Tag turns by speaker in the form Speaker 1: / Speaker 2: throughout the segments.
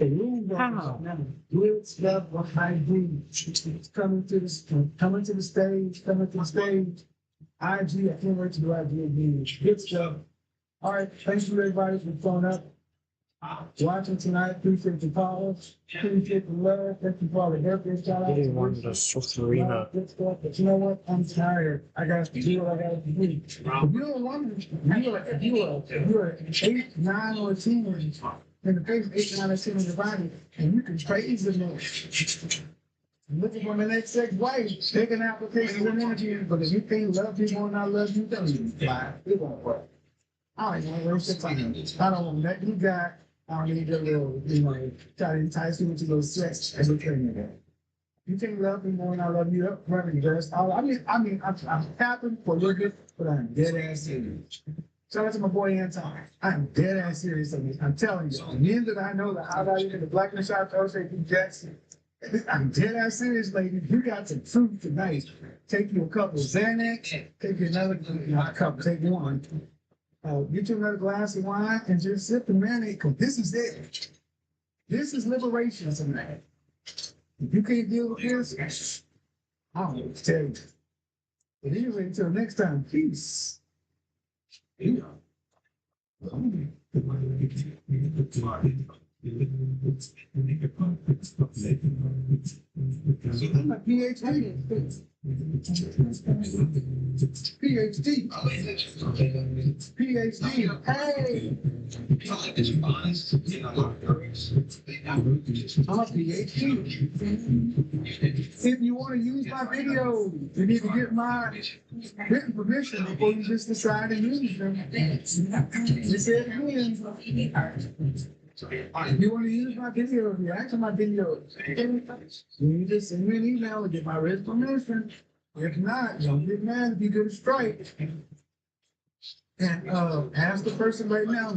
Speaker 1: The room good stuff behind you. Coming to the stage, IG, I can't wait to do IG again. Good stuff. All right, thanks for everybody for showing up. Watching tonight, appreciate the calls, appreciate the love, thank you for all the help. Shout out to
Speaker 2: one the soft arena.
Speaker 1: Good stuff, but you know what? I'm tired. I got to do what I got to do. If you don't want to, you're 8, 9, or 10 in the face, 8, 9, or 10 in your body, and you can praise the Lord. Looking for the next sex wife, taking applications and interviews, but if you can't love people and I love you, don't even fly. It won't work. I don't even waste your time. I don't want nothing you got. I don't need your little, try to entice you into little sex as a thing again. You can't love me more than I love you. Up running, that's all. I'm happy for your good, but I'm dead ass serious. Shout out to my boy Anton. I'm dead ass serious on this. I'm telling you. The men that I know that I value in the blackness shop, Jose P. Jackson. I'm dead ass serious, lady. You got some truth tonight. Take you a couple of Xanax. Take you another, not a couple. Take one. Get you another glass of wine and just sip and marinate, because this is it. This is liberation tonight. If you can't deal with this, I don't know what to tell you. But anyway, until next time, peace. Yeah. I'm a PhD. PhD. PhD. Hey. I'm a PhD. If you want to use my video, you need to get my written permission before you just decide to use them. You said again. If you want to use my video, react to my videos, you just send me an email and get my written permission. If not, don't get mad if you get a strike. And ask the person right now,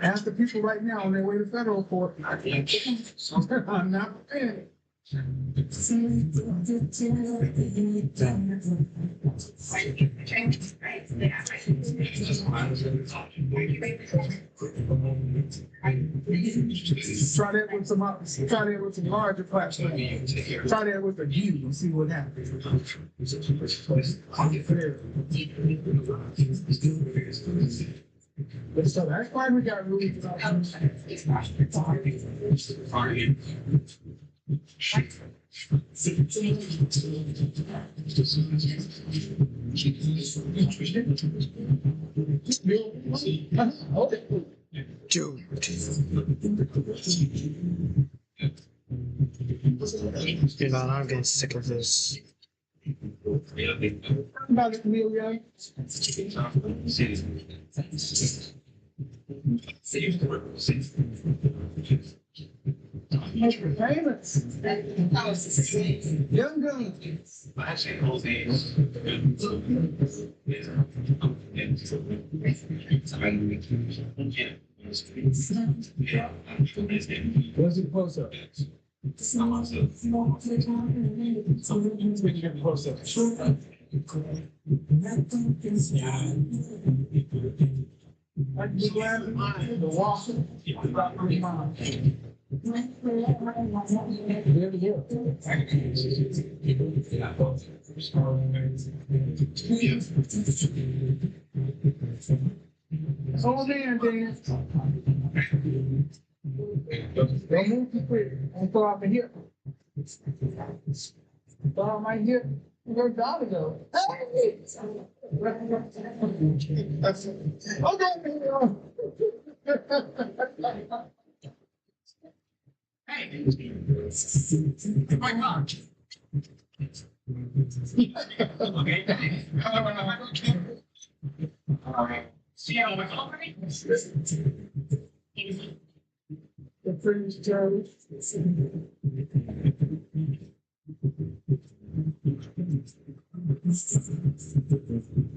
Speaker 1: ask the people right now on their way to federal court. I'm not prepared. Try that with some larger platforms. Try that with a view and see what happens. So that's why we got rules about
Speaker 2: I'm getting sick of this.
Speaker 1: about it, Amelia. Payments. Young guns. What's it close up? I'd be glad to walk about my mom. There we go. Hold in, Dan. Don't move too quick. Don't fall off the hip. Fall off my hip. Where'd Dolly go? Hey! Hey! My God! Okay. See how we're going? The Prince Charles.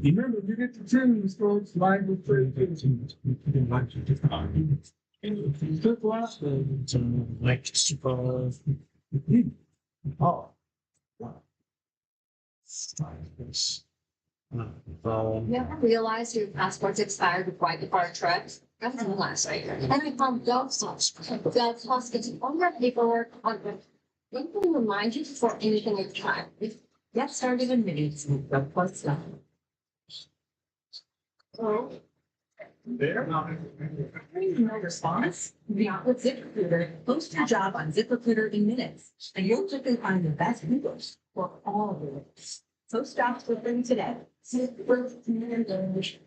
Speaker 1: Remember, if you get the tunes, folks, line with Prince. Good luck.
Speaker 2: Like super.
Speaker 1: Oh.
Speaker 3: You ever realize your passport's expired right before a trip? That was last night. And I found Gov Plus gets all your paperwork on it. They can remind you before anything is time. Get started in minutes with Gov Plus now. Oh.
Speaker 1: There.
Speaker 4: No response? Not with ZipRecruiter. Post your job on ZipRecruiter in minutes, and you'll quickly find the best people for all the roles. Post jobs with them today. ZipRecruiter.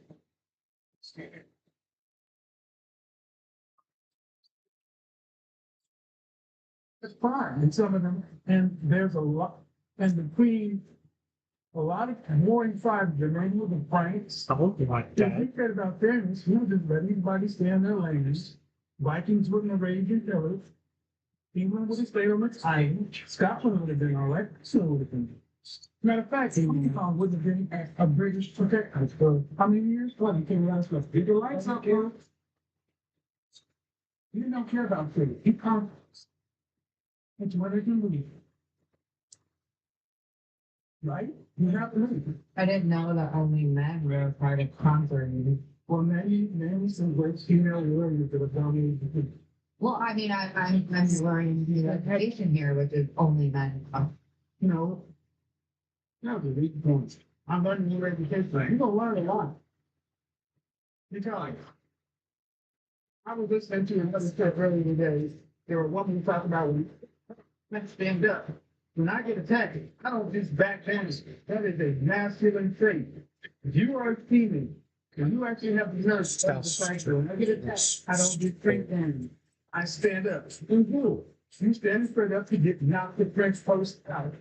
Speaker 1: It's fine in some of them, and there's a lot, and between a lot of warring tribes, the name of the Franks.
Speaker 2: I hope you like
Speaker 1: If
Speaker 2: that.
Speaker 1: we cared about fairness, we would just let everybody stay in their lanes. Vikings wouldn't have raged and pillaged. England would have stayed on its island. Scotland would have been all right. So would have been. Matter of fact, Hong Kong would have been a British protectorate for how many years? What, you came around with bigger lights out there? You don't care about freedom. You can't. It's what they can believe. Right? You have to leave.
Speaker 5: I didn't know that only men were part of conquering.
Speaker 1: Well, many some great female warriors that have dominated the field.
Speaker 5: Well, I mean, I'm learning the education here, which is only men.
Speaker 1: You know, that was a weak point. I'm learning new education. You're gonna learn a lot. Because I was listening to another show earlier today. There were women talking about let's stand up. When I get attacked, I don't just back down. That is a masculine trait. If you are a female, and you actually have the nerve to fight, when I get attacked, I don't just break down. I stand up. You stand straight up to get knocked the French post out.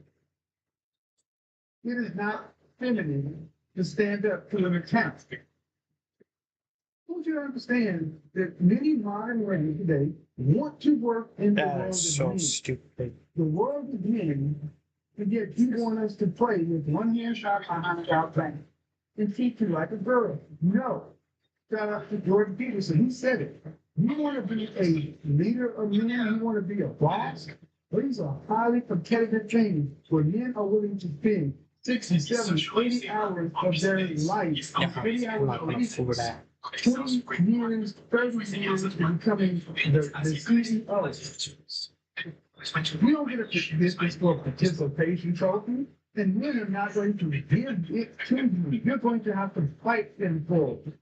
Speaker 1: It is not feminine to stand up to an attack. I want you to understand that many modern women today want to work in the
Speaker 2: That
Speaker 1: world
Speaker 2: is
Speaker 1: of
Speaker 2: so
Speaker 1: men.
Speaker 2: stupid.
Speaker 1: The world of men, and yet you want us to play with one hand shot behind our back and teach you like a girl. No. Shout out to Jordan Peterson. He said it. You want to be a leader of men, you want to be a boss. These are highly competitive things where men are willing to spend 60, 70, 80 hours of their life, 80
Speaker 2: I'm not
Speaker 1: hours a
Speaker 2: gonna
Speaker 1: week,
Speaker 2: fool that.
Speaker 1: 20 years, 30 years becoming the CEO. We don't get a business for participation trophy, and men are not going to give it to you. You're going to have to fight them for it.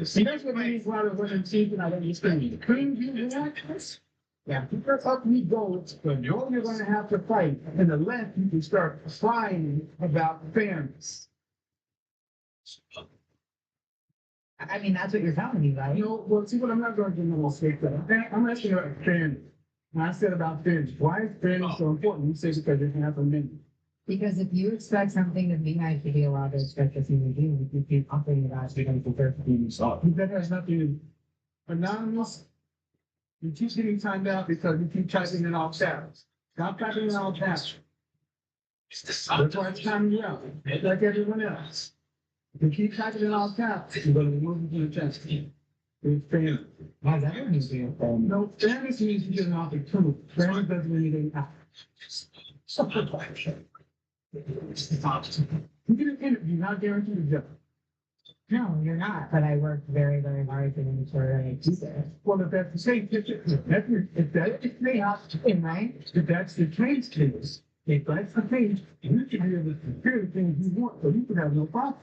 Speaker 1: See, that's what many brothers women see, and I understand. Couldn't you want this? Yeah, you're up me goals, but you're going to have to fight, and the left you can start crying about fairness.
Speaker 5: I mean, that's what you're telling me, right?
Speaker 1: You know, well, see, what I'm not going to do no mistake that. I'm asking about fairness. When I said about fairness, why is fairness so important? You say because it can happen many.
Speaker 5: Because if you expect something of me, I should be allowed to expect a human being. If you keep upping it, I should be prepared to be yourself.
Speaker 1: That has nothing to do. Anonymous, you keep getting timed out because you keep typing in all caps. Stop typing in all caps. That's why it's timing you out, like everyone else. If you keep typing in all caps, you're going to remove you from the test. It's fairness.
Speaker 5: Why does that mean to be a friend?
Speaker 1: No, fairness means you get an opportunity. Fairness doesn't mean anything happens. You get an interview, not guaranteed a job.
Speaker 5: No, you're not. But I worked very, very hard to make sure I do that.
Speaker 1: Well, if that's the case, if that's the case,
Speaker 5: Right?
Speaker 1: if that's the case, if that's the case, you should be able to secure the things you want, so you could have no problem.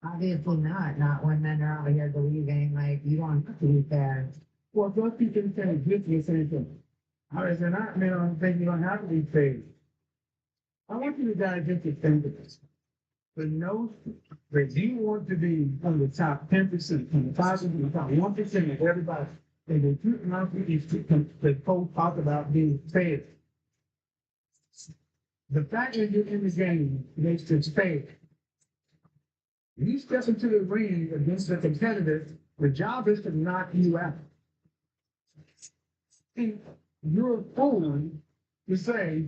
Speaker 5: Obviously not. Not when men are out here believing like you don't have to be fair.
Speaker 1: Well, those people can exist in the same thing. I was not, man, I don't think you don't have to be paid. I want you to digest this thing with this. The notion that you want to be on the top 10%, on the 5%, the top 1% of everybody, and that you not these people that folks talk about being fair. The fact that you're in the game makes it fair. You step into the ring against the competitor, the job is to knock you out. See, you're a fool to say,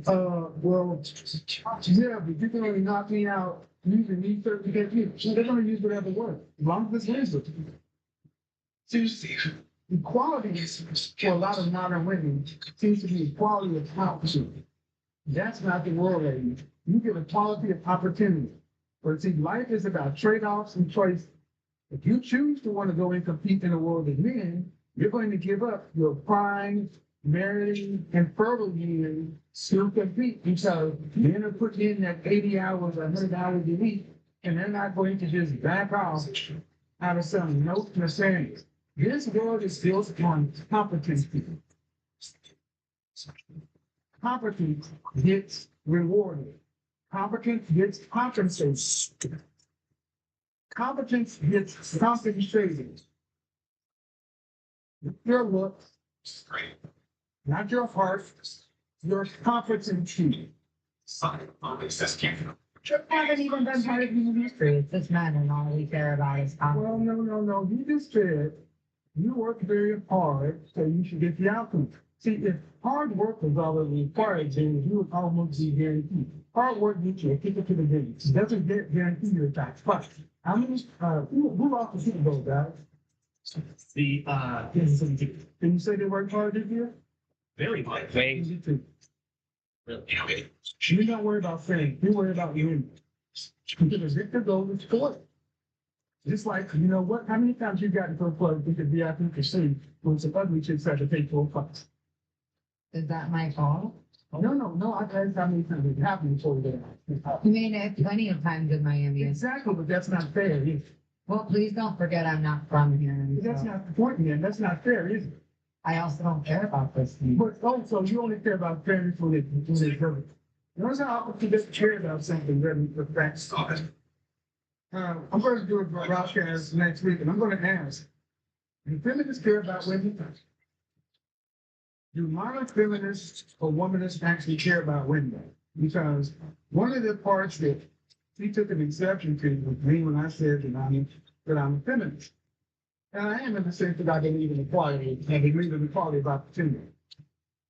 Speaker 1: well, yeah, but you can only knock me out using these certain techniques. So they're going to use whatever word, as long as it's legal. See, equality for a lot of modern women seems to be equality of power. That's not the world, lady. You get equality of opportunity. But see, life is about trade-offs and choices. If you choose to want to go and compete in a world of men, you're going to give up your prime, married, and fertile years to compete because men are putting in that 80 hours, 100 hours a week, and they're not going to just back off out of some note necessary. This world is built on competency. Competence gets rewarded. Competence gets compensated. Competence gets compensated. Your looks, not your heart, your competency.
Speaker 5: Haven't even been part of human history. It's just men and all we care about is
Speaker 1: Well, no. You just said you work very hard, so you should get the outcome. See, if hard work was already required, then you would almost be guaranteed. Hard work gets you a ticket to the game. It doesn't guarantee you a tax. But how many, who lost the Super Bowl, guys?
Speaker 2: Kansas City Chiefs.
Speaker 1: Can you say they worked hard this year?
Speaker 2: Very much.
Speaker 1: You too.
Speaker 2: Really?
Speaker 1: You don't worry about fame. You worry about winning. Because if the goal is sport. Just like, you know what? How many times you got into a club with the VIP casino when some ugly chicks had to pay $4?
Speaker 5: Is that my fault?
Speaker 1: No. I've had how many times it happened before we get out.
Speaker 5: I mean, it's plenty of times in Miami.
Speaker 1: Exactly, but that's not fair. Is it?
Speaker 5: Well, please don't forget I'm not from here. And
Speaker 1: That's
Speaker 5: so
Speaker 1: not the point, man. That's not fair, is it?
Speaker 5: I also don't care about this thing.
Speaker 1: But so you only care about fairness when it's government. Notice how often you just care about something rather than facts. I'm going to do a broadcast next week, and I'm going to ask, do feminists care about women? Do modern feminists or womanists actually care about women? Because one of the parts that he took an exception to was me when I said that I'm a feminist. And I am in the sense that I believe in equality and believe in equality of opportunity.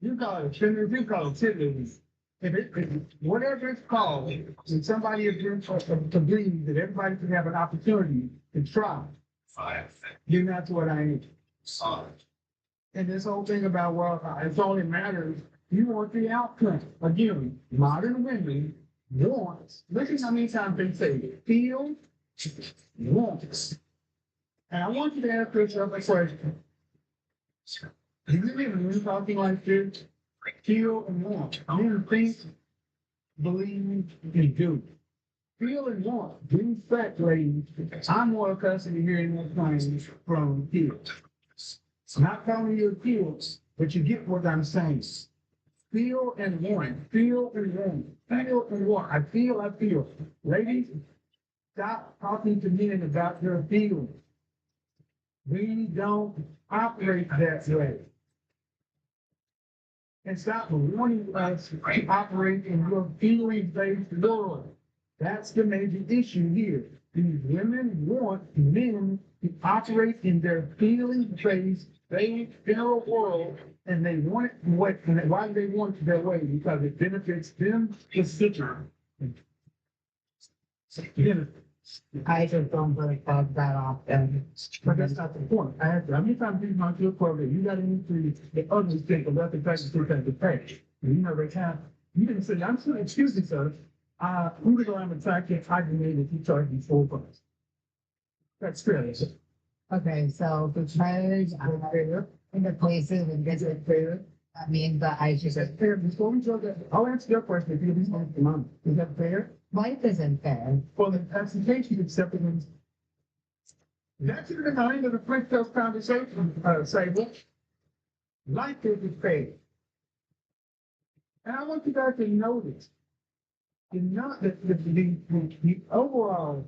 Speaker 1: You call it a feminist, you call it feminism. If whatever it's called, and somebody agrees to believe that everybody can have an opportunity to try, then that's what I am. And this whole thing about, well, it only matters, you want the outcome. Again, modern women want, listen how many times they say, feel, wants. And I want you to ask yourself a question. Do you really talking like this? Feel and want. Men think, believe, and do. Feel and want. Do fact, ladies. I'm more accustomed to hearing those things from kids. Not calling you kids, but you get what I'm saying. Feel and want. Feel and want. Feel and want. I feel. Ladies, stop talking to men about your feelings. We don't operate that way. And stop wanting us to operate in your feeling-based world. That's the major issue here. These women want men to operate in their feeling-based inner world, and they want it and why do they want it their way? Because it benefits them specifically.
Speaker 5: I just don't really fuck that often.
Speaker 1: But that's not the point. I have to, how many times do you want to club that you got into the others think of the fact that you can pay? And you never have. You didn't say, I'm still excusing sir. Even though I'm attacking, I made it, you charge me $4. That's fair.
Speaker 5: Okay, so because I'm here in the places and visit food, that means that I should
Speaker 1: That's fair. Before we go there, I'll answer your question if you at least want to come. Is that fair?
Speaker 5: life isn't fair.
Speaker 1: Well, that's the case you accepted them. That's in the mind of the French Test conversation, Sable. Life isn't fair. And I want you guys to notice, not the overall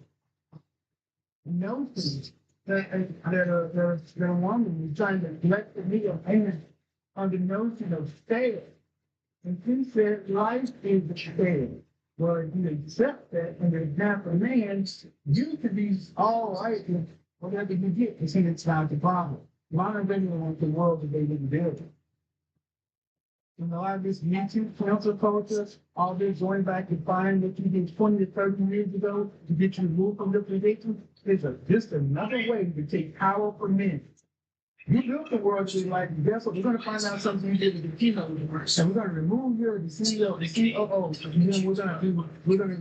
Speaker 1: notion that a woman is trying to let the meal hand on the notion of fair. And she said life is fair. Well, if you accept that and there's half a man, you could be all right with whatever you get to see it's not the problem. A lot of women want the world that they didn't build. And a lot of this YouTube cancel culture, all this going back and find what you did 20 to 30 years ago to get you removed from the position, is just another way to take power from men. You built the world to like, guess what? We're gonna find out something you did with the keynote, and we're gonna remove your the CEO, the COO, and then we're gonna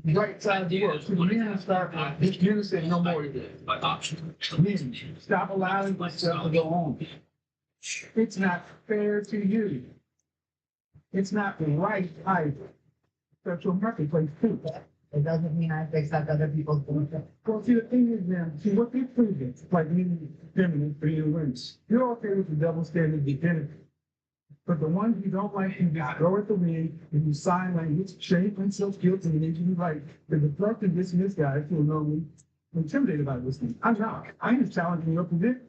Speaker 1: right side the world. So the men start, this men said no more of that. Men, stop allowing myself to go on. It's not fair to you. It's not right either. That's your marketplace too.
Speaker 5: It doesn't mean I have to accept other people's bullshit.
Speaker 1: Well, see, the thing is, man, see, what they prove is, like me, feminine, for you women, you're okay with the double standard definitive. But the ones you don't like, you just throw at the wind, and you sign language, shame and self-guilt, and then you like, the deflect and dismiss guys who are normally intimidated by this thing. I'm not. I'm just challenging your position.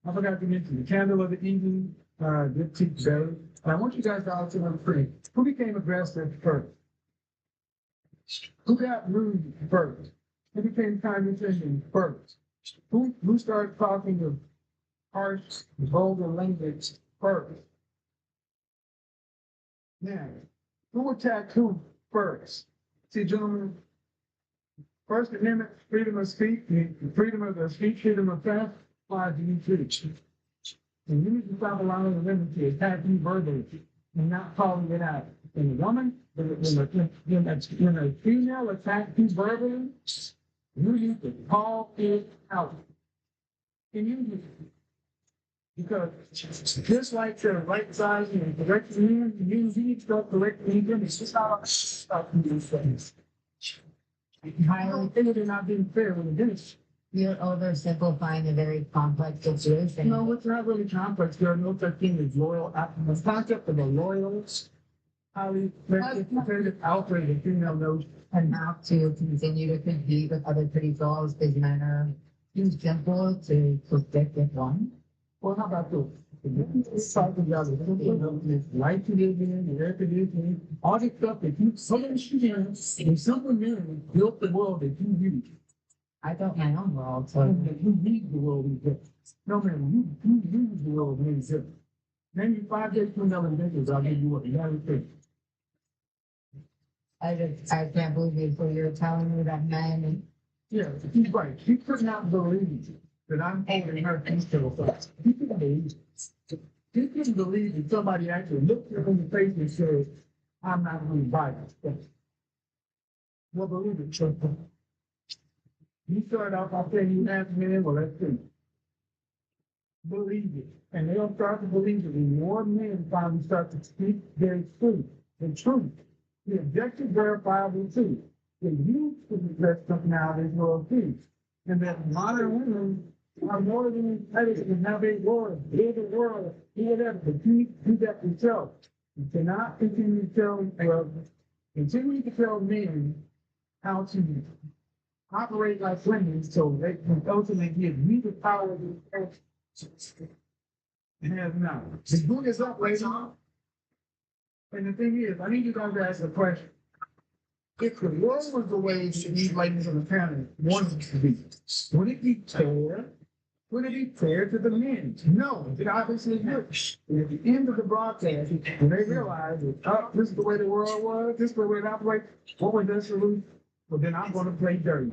Speaker 1: I forgot to mention the candle of the evening, good teach better. And I want you guys to also know free. Who became aggressive first? Who got rude first? Who became condescending first? Who started talking of harsh, vulgar language first? Now, who attacked who first? See, gentlemen, First Amendment, freedom of speech, freedom of speech, freedom of press, applies to you too. And you need to stop allowing the women to attack you verbally and not calling it out. When a woman, when a female attacks you verbally, you need to call it out. And you need to. Because just like the right size and correct men, you need to start correcting them. It's just not stop these things. I don't think they're not being fair when they do it.
Speaker 5: You're oversimplifying a very complex situation.
Speaker 1: No, it's not really complex. There are no such thing as loyal. The concept of a loyal, highly competitive outrage of female knows.
Speaker 5: And have to continue to compete with other pretty girls because men are too simple to stick with one.
Speaker 1: Well, how about this? It's talking about the right to live in, the air conditioning, all this stuff that you, so many students, and simple men built the world that you use.
Speaker 5: I built my own world, so
Speaker 1: That you need the world we built. No, man, you use the world many different. Name me 5 days from now inventors, I'll give you what, United States.
Speaker 5: I can't believe you. So you're telling me that men.
Speaker 1: Yeah, he's right. He could not believe that I'm holding her detail first. He couldn't believe it. He couldn't believe that somebody actually looked her in the face and said, I'm not going to buy this. Well, believe it, Chuck. You started off by saying you asked me, well, let's see. Believe it. And they'll start to believe it when more men finally start to speak their truth. The truth. The objective, verifiable truth. They use to address something out of this world too. And that modern women are more than entitled to have a world, live a world, do whatever, but you need to do that yourself. You cannot continue to tell men how to operate like women so they can ultimately give you the power to have now. The book is up, ladies. And the thing is, I need you guys to ask a question. If the world was the way that these ladies on the panel wanted it to be, would it be fair? Would it be fair to the men? No, it obviously would. And at the end of the broadcast, when they realized that, oh, this is the way the world was, this is the way it operates, what was their solution? Well, then I'm going to play dirty.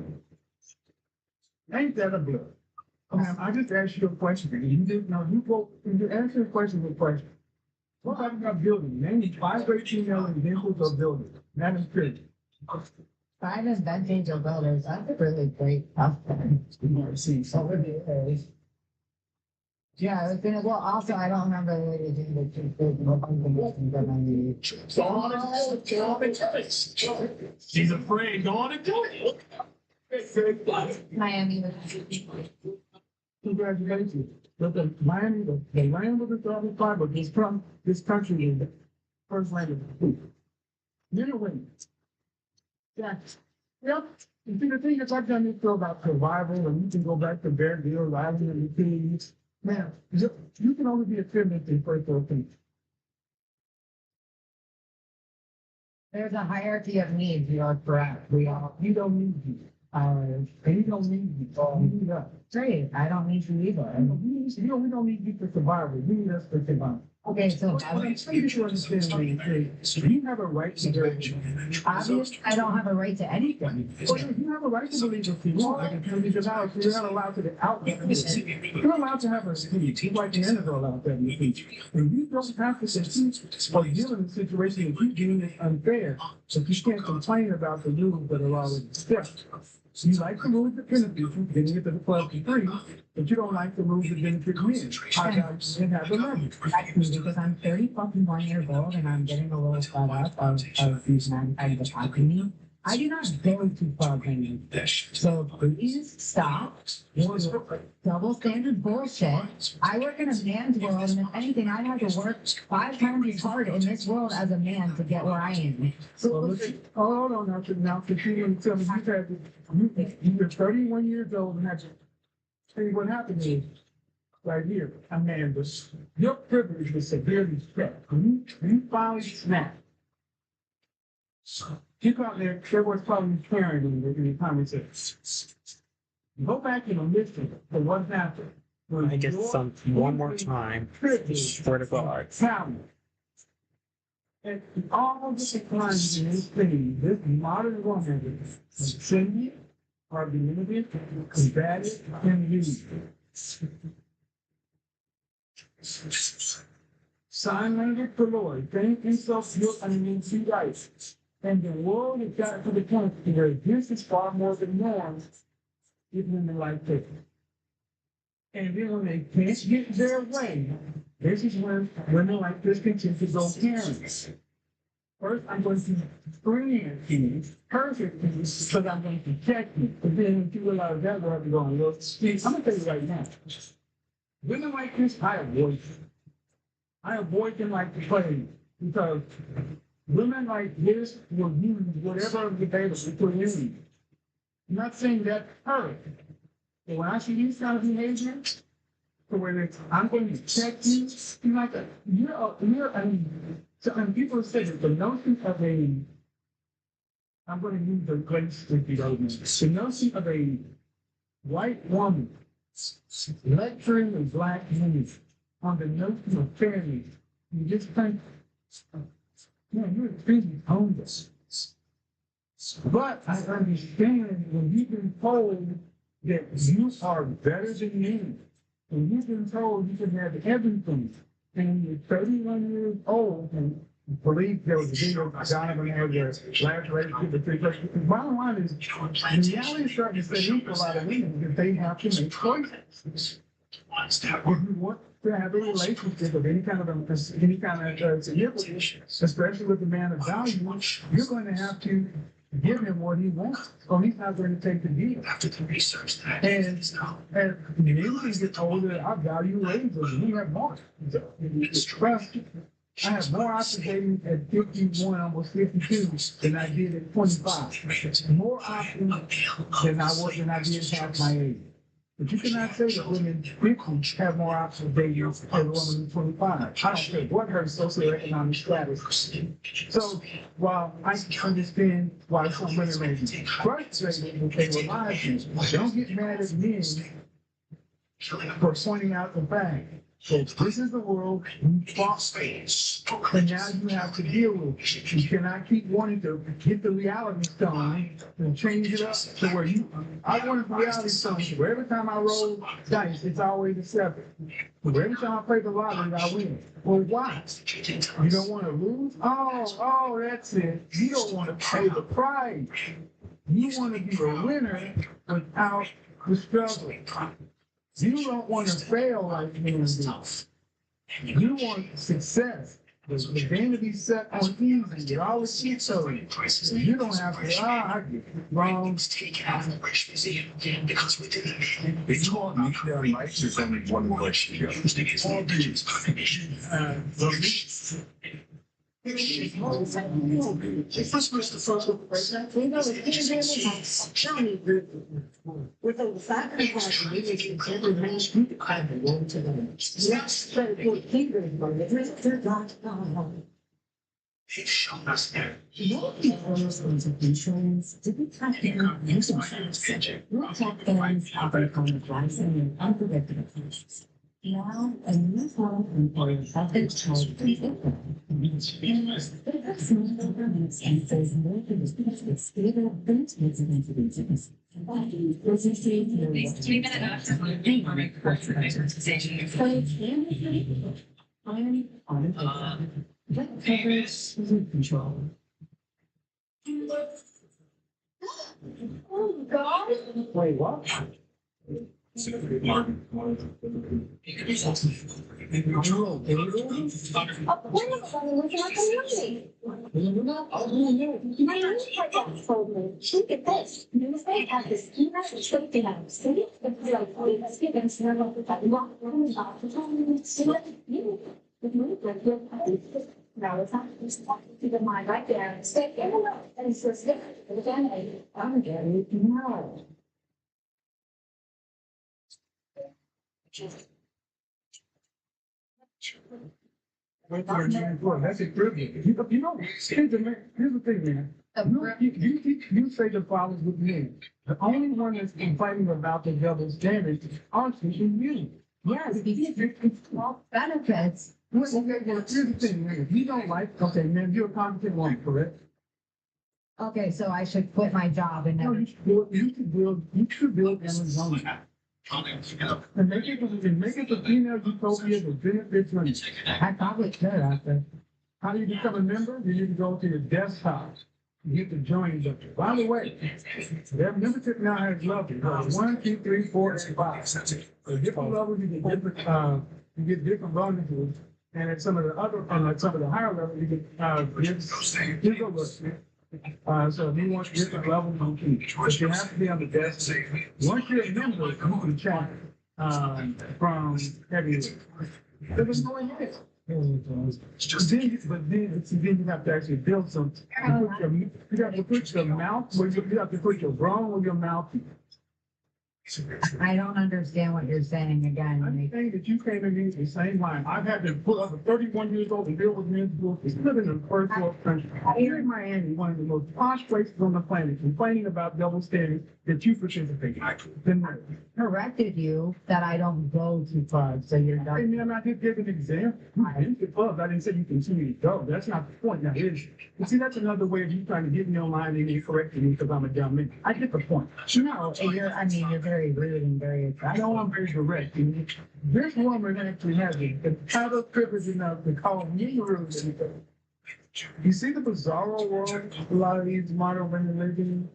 Speaker 1: Ain't that a blur? I just asked you a question. You answer the question with a question. What about building? Name me 5 great female examples of building. That is good.
Speaker 5: 5 inventions of builders. That's a really great topic. Yeah, I was gonna, well, also, I don't remember the way to do the two things.
Speaker 2: She's afraid. Go on and do it.
Speaker 5: Miami.
Speaker 1: Congratulations. But the Miami, the land of the Southern Fiber, this country is the first land of the food. You're gonna win. Yeah. Yep. You see, the thing is, I've done this show about survival, and you can go back to Bear Grylls, Island and the Kings. Man, you can only be a feminist in first or thing.
Speaker 5: There's a hierarchy of needs, you are correct.
Speaker 1: You don't need you. And you don't need you. You need us.
Speaker 5: Great, I don't need you either.
Speaker 1: We don't need you for survival. You need us for survival.
Speaker 5: Okay, so
Speaker 1: I want to make sure you understand what you say. You have a right to believe.
Speaker 5: obviously I don't have a right to anything.
Speaker 1: Well, you have a right to believe if you want. Like, because you're not allowed to the outlet. You're allowed to have a opinion. Just like the NFL allowed to have an opinion. And you don't have to compete or deal in a situation if you deem it unfair. So you can't complain about the rules that are already set. You like the rules that benefit you, getting it to the club for free, but you don't like the rules that benefit men. How about you have the money?
Speaker 5: Because I'm 30 fucking 1 years old and I'm getting a little fed up of these men trying to talk to me. I do not go too far anymore. So please stop with double standard bullshit. I work in a man's world, and if anything, I had to work 5 times as hard in this world as a man to get where I am.
Speaker 1: So hold on now, because you didn't tell me you're 31 years old and that's tell you what happened is right here, Amanda, your privilege was severely stretched. You finally snapped. People out there, everyone's probably caring in the comments. Go back and listen to what happened.
Speaker 2: I get some one more time. Swear to God.
Speaker 1: Talent. And all the declines in this thing, this modern woman is singing, argumentative, combative, and used. Sign language for Lord, think himself guilt and see right. And the world has gotten to the point where this is far more the norm, even in the right place. And then when they can't get their way, this is when women like this continue to go caring. First, I'm going to bring you perfect because I'm going to protect you. But then when you realize that, we're going to look. See, I'm going to tell you right now. Women like this, I avoid them. I avoid them like the plague because women like this will use whatever is available for you. I'm not saying that her. But when I see these kind of behavior, so whether it's I'm going to protect you, you're like so when people say that the notion of I'm going to use the great sticky the notion of a white woman lecturing a black man on the notion of fairness, you just think, you're extremely homeless. But I understand when you've been told that you are better than me, and you've been told you can have everything, and you're 31 years old, and believe there was a video of Donovan had their last relationship with 3 person. The bottom line is, the reality is starting to set in for a lot of women that they have to make choices. If you want to have a relationship of any kind of significance, especially with a man of value, you're going to have to give him what he wants, or he's not going to take the deal. And as you get older, our value raises. We have more. Trust. I have more options at 51, almost 52, than I did at 25. More options than I did half my age. But you cannot say that women 50 have more options than you as a woman in 25. I don't care what her socioeconomic status. So while I understand why some women may be frustrated when they realize this, don't get mad at men for pointing out the fact that this is the world you fought, and now you have to deal with it. You cannot keep wanting to get the reality stone and change it up to where I wanted the reality stone where every time I roll dice, it's always a 7. Where every time I play the lottery, I win. Well, why? You don't want to lose? Oh, that's it. You don't want to pay the price. You want to be a winner without the struggle. You don't want to fail like men do. You want success. The game to be set on easy. You always keep so you don't have to, I get it wrong.
Speaker 6: If you want meat down life, there's only one question.
Speaker 4: With over 500,000 million every man street I belong to them. Yes, but your fingers are the not on.
Speaker 6: He's shown us there.
Speaker 4: Your people's insurance didn't have to have insurance. Your tech fans have become rising and unpredictable costs. Now, a new form employers have been charged to income. It has no governance and says no to the business, stable, and into the business. Businesses know what
Speaker 7: 3 minute after being on a organization.
Speaker 4: so it's very I'm on it. That covers the control.
Speaker 3: Oh, God.
Speaker 1: Wait, what?
Speaker 3: Of course, I'm looking at the movie. My niece told me, look at this. They have this peanut safety house. See? It's like, it's given snow with that rock on the top. See what? With me, like, now it's not just to the mind right there. Stay in and it's just different. Again, I'm getting no.
Speaker 1: That's a privilege. You know, here's the thing, man. You say the problems with men. The only one that's complaining about the double standards is honestly you.
Speaker 5: Yes, because it's all benefits.
Speaker 1: Here's the thing, man. If you don't like, okay, man, you're a competent woman, correct?
Speaker 5: Okay, so I should quit my job and
Speaker 1: No,
Speaker 5: never.
Speaker 1: you should build Amazon. And make it the female utopia that benefits women.
Speaker 5: I probably could after.
Speaker 1: How do you become a member? You need to go to your desktop. You get to join them. By the way, their membership now has levels. 1, 2, 3, 4, and 5. So different levels, you get different bonuses. And at some of the higher levels, you get gifts. So if you want different levels, but you have to be on the desk. Once you're a member, you can chat from everywhere. There's no way. But then you have to actually build something. You have to put your mouth where you have to put your brain where your mouth is.
Speaker 5: I don't understand what you're saying again.
Speaker 1: I'm saying that you came in the same line. I've had to put up 31 years old and deal with men's books. Living in a first world country. Here in Miami, one of the most posh places on the planet, complaining about double standards that you participate in.
Speaker 5: Corrected you that I don't go too far, so you're
Speaker 1: Hey
Speaker 5: done.
Speaker 1: man, I did give an example. You've been to clubs. I didn't say you continue to go. That's not the point. Now, you see, that's another way of you trying to get me online and you correcting me because I'm a dumb man. I get the point.
Speaker 5: No, you're very rude and very
Speaker 1: I
Speaker 5: attractive.
Speaker 1: know I'm very direct. This woman actually has the title privilege enough to call me rude. You see the bizarro world a lot of these modern women live in?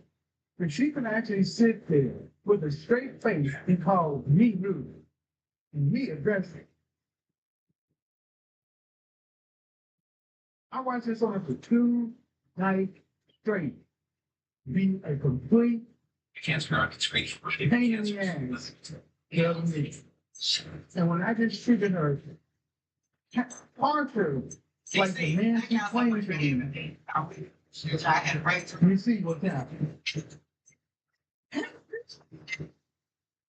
Speaker 1: But she can actually sit there with a straight face and call me rude and me aggressive. I watched this on for 2 nights straight. Being a complete pain in the ass. The other me. And when I just treated her harsher, like the man complained to me, you see what's happening.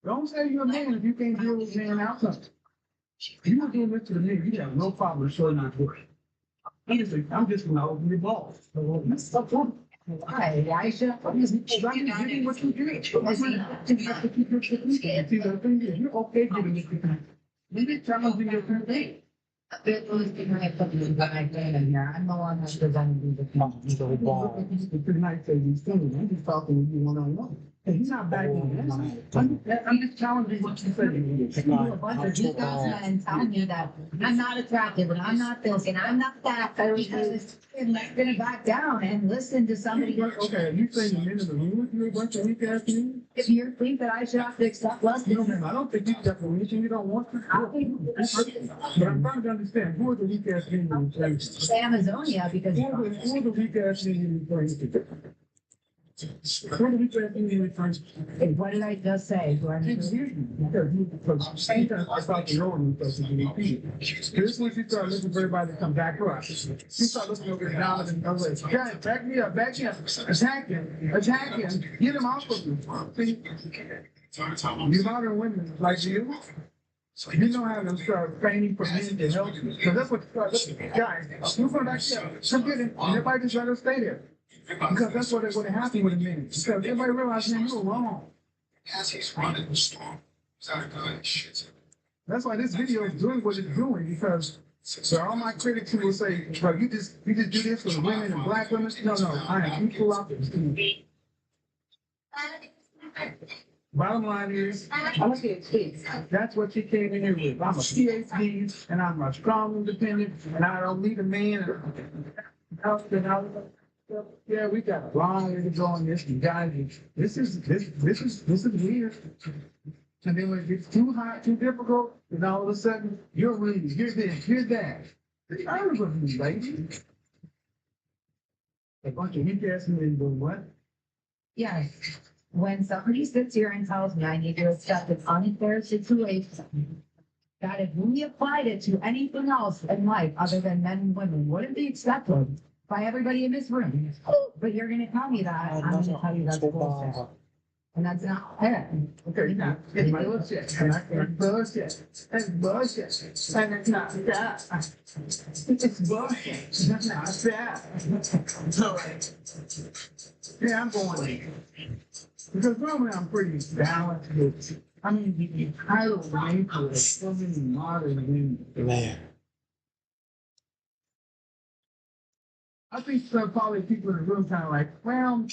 Speaker 1: Don't say you're a man if you can't deal with man outcomes. You were doing this to me, you have no problem showing my work. I'm just gonna open your balls.
Speaker 5: Why? I should.
Speaker 1: I'm just giving what you do. See, the thing is, you're okay giving it to me. Maybe challenging your thing.
Speaker 5: I'm no longer presenting the ball.
Speaker 1: Pretty nice say these things. I'm just talking to you one-on-one. And he's not backing it. I'm just challenging what you say.
Speaker 5: A bunch of these men telling you that I'm not attractive and I'm not this and I'm not that. Because I'm gonna back down and listen to somebody.
Speaker 1: Okay, are you saying the men in the room with you a bunch of weak ass men?
Speaker 5: If you think that I should have to accept less
Speaker 1: No,
Speaker 5: than
Speaker 1: ma'am, I don't think you got permission. You don't want to. But I'm trying to understand, who are the weak ass men you're referring to?
Speaker 5: Amazonia because
Speaker 1: Who are the weak ass men you're referring to? Who are the weak ass men you're referring to?
Speaker 5: what did I just say? Do I need
Speaker 1: Excuse
Speaker 5: to?
Speaker 1: me, because anytime I start to know them, so to be repeated. This when she started looking for everybody to come back to us. She started looking over the down and over. Guys, back me up, attack him, get him off of me. See, you modern women like you, you know how to start training for men to help you. So that's what you start looking at. Guys, you come back here, come get him, and everybody just let her stay there. Because that's what would happen with a man. Because everybody realized, man, you're wrong.
Speaker 6: As he's running the storm, is that a good shit?
Speaker 1: That's why this video is doing what it's doing, because so all my critics who will say, well, you just do this for the women and black women. No, I am equal opportunity. Bottom line is, I'm a PhD. That's what she came in here with. I'm a PhD and I'm a strong independent and I don't need a man. Yeah, we got a long way to go on this. You guys, this is weird. And then when it gets too hot, too difficult, then all of a sudden you're reading, you're this, you're that. The earth of me, lady. A bunch of interesting men doing what?
Speaker 5: Yes. When somebody sits here and tells me I need to accept an unfair situation, that if we applied it to anything else in life other than men and women, wouldn't be accepted by everybody in this room. But you're gonna tell me that, I'm gonna tell you that's bullshit. And that's not fair.
Speaker 1: Okay, now, it's bullshit. It's bullshit. It's bullshit. And it's not that. It's bullshit. It's not that. So, yeah, I'm going there. Because normally I'm pretty balanced with, I mean, the title maker of so many modern women. Man. I think some probably people in the room kind of like, well,